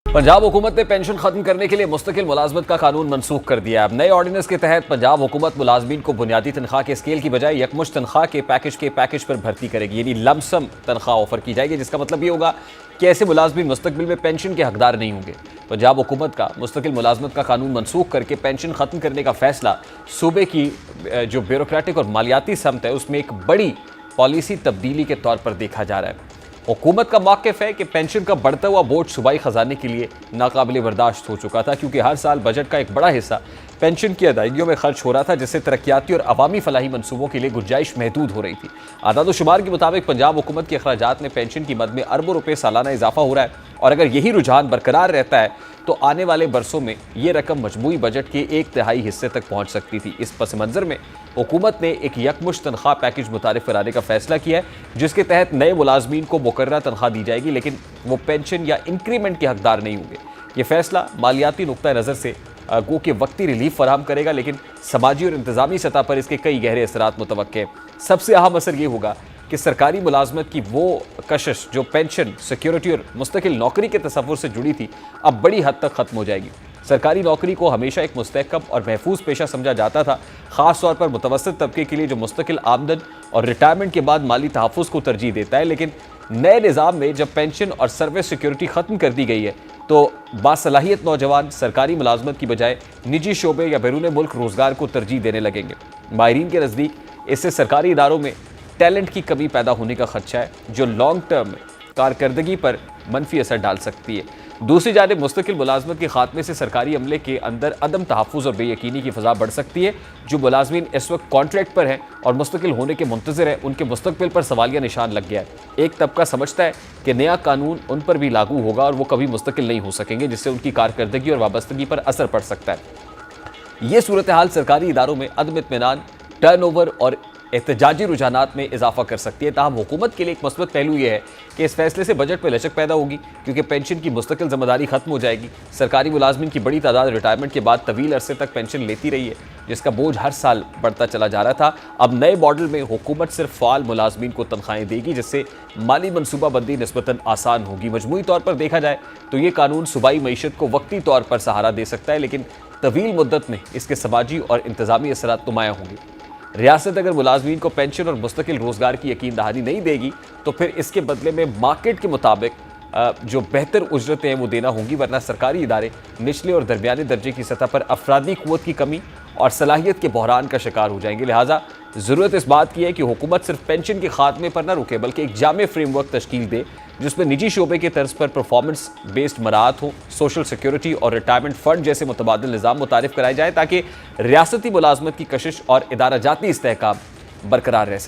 पंजाब हुकूमत ने पेंशन खत्म करने के लिए मुस्तकिल मुलाजमत का कानून मनसूख कर दिया। अब नए ऑर्डिनेंस के तहत पंजाब हुकूमत मुलाजमीन को बुनियादी तनख्वाह के स्केल की बजाय यकमुश्त तनख्वाह के पैकेज पर भर्ती करेगी, यानी लमसम तनख्वाह ऑफर की जाएगी, जिसका मतलब ये होगा कि ऐसे मुलाजमीन मुस्तकबिल में पेंशन के हकदार नहीं होंगे। पंजाब हुकूमत का मुस्तकिल मुलाजमत का कानून मनसूख करके पेंशन खत्म करने का फैसला सूबे की जो ब्यूरोक्रेटिक और मालियाती समत है उसमें एक बड़ी पॉलिसी तब्दीली के तौर पर देखा जा रहा है। हुकूमत का मौक़िफ़ है कि पेंशन का बढ़ता हुआ बोझ सूबाई ख़जाने के लिए नाकाबिले बर्दाश्त हो चुका था, क्योंकि हर साल बजट का एक बड़ा हिस्सा पेंशन की अदायगियों में खर्च हो रहा था, जिससे तरक्याती और अवामी फलाही मनसूबों के लिए गुंजाइश महदूद हो रही थी। आदाद शुमार के मुताबिक पंजाब हुकूमत के अखराजात में पेंशन की मद में अरबों रुपये सालाना इजाफा हो रहा है, और अगर यही रुझान बरकरार रहता है तो आने वाले बरसों में ये रकम मजमूई बजट के 1/3 हिस्से तक पहुँच सकती थी। इस पस मंज़र में हुकूमत ने एक यकमुश्त तनख्वाह पैकेज मुतारिफ कराने का फैसला किया है, जिसके तहत नए मुलाजमीन को मुकर्रर तनख्वाह दी जाएगी, लेकिन वो पेंशन या इंक्रीमेंट के हकदार नहीं होंगे। ये फैसला मालियाती नुक्ता नज़र से गो के वक्ती रिलीफ फराहम करेगा, लेकिन समाजी और इंतज़ामी सतह पर इसके कई गहरे असरात मुतवक्के हैं। सबसे अहम असर ये होगा कि सरकारी मुलाजमत की वो कशिश जो पेंशन, सिक्योरिटी और मुस्तकिल नौकरी के तसव्वुर से जुड़ी थी, अब बड़ी हद तक ख़त्म हो जाएगी। सरकारी नौकरी को हमेशा एक मुस्तहकम और महफूज पेशा समझा जाता था, ख़ास तौर पर मुतवस्सित तबके के लिए जो मुस्तकिल आमदन और रिटायरमेंट के बाद माली तहफ़्फ़ुज़ को तरजीह देता है। लेकिन नए निज़ाम में जब पेंशन और सर्विस सिक्योरिटी ख़त्म कर दी गई है तो बासलाहियत नौजवान सरकारी मुलाजमत की बजाय निजी शोबे या बैरून मुल्क रोज़गार को तरजीह देने लगेंगे। माहिरीन के नज़दीक इससे सरकारी इदारों में टैलेंट की कमी पैदा होने का खदशा है, जो लॉन्ग टर्म में कारकर्दगी पर मनफी असर डाल सकती है। दूसरी जानिब मुस्तकिल मुलाजमत के खात्मे से सरकारी अमले के अंदर अदम तहफ़्फ़ुज़ और बेयकीनी की फ़ज़ा बढ़ सकती है। जो मुलाजमीन इस वक्त कॉन्ट्रैक्ट पर हैं और मुस्तकिल होने के मुंतज़िर हैं, उनके मुस्तकबिल पर सवालिया निशान लग गया है। एक तबका समझता है कि नया कानून उन पर भी लागू होगा और वो कभी मुस्तकिल नहीं हो सकेंगे, जिससे उनकी कारकर्दगी और वाबस्तगी पर असर पड़ सकता है। ये सूरत हाल सरकारी इदारों में अदम इत्मीनान, टर्नओवर और एहतजाजी रुझानात में इजाफा कर सकती है। ताहम हुकूमत के लिए एक मस्बत पहलू यह है कि इस फैसले से बजट में लचक पैदा होगी, क्योंकि पेंशन की मुस्तकिल ज़िम्मेदारी खत्म हो जाएगी। सरकारी मुलाजमीन की बड़ी तादाद रिटायरमेंट के बाद तवील अरसे तक पेंशन लेती रही है, जिसका बोझ हर साल बढ़ता चला जा रहा था। अब नए मॉडल में हुकूमत सिर्फ फ़ाल मुलाजमीन को तनख्वाहें देगी, जिससे माली मनसूबाबंदी निस्बतन आसान होगी। मजमूई तौर पर देखा जाए तो ये कानून सूबाई मईशत को वक्ती तौर पर सहारा दे सकता है, लेकिन तवील मुद्दत में इसके समाजी और इंतज़ामी असरात नुमायाँ होंगे। रियासत अगर मुलाजमीन को पेंशन और मुस्तकिल रोज़गार की यकीन दहानी नहीं देगी तो फिर इसके बदले में मार्केट के मुताबिक जो बेहतर उजरतें हैं वो देना होंगी, वरना सरकारी इदारे निचले और दरमियाने दर्जे की सतह पर अफरादी क़ुव्वत की कमी और सलाहियत के बहरान का शिकार हो जाएंगे। लिहाजा ज़रूरत इस बात की है कि हुकूमत सिर्फ पेंशन के खात्मे पर न रुके, बल्कि एक जामे फ्रेमवर्क तश्कील दे जिसमें निजी शोबे के तर्ज पर परफॉर्मेंस बेस्ड मराहत हो, सोशल सिक्योरिटी और रिटायरमेंट फ़ंड जैसे मुतबादिल निज़ाम मुतारिफ कराए जाए, ताकि रियासती मुलाजमत की कशिश और इदारा जाती इस्तेहकाम बरकरार रह सके।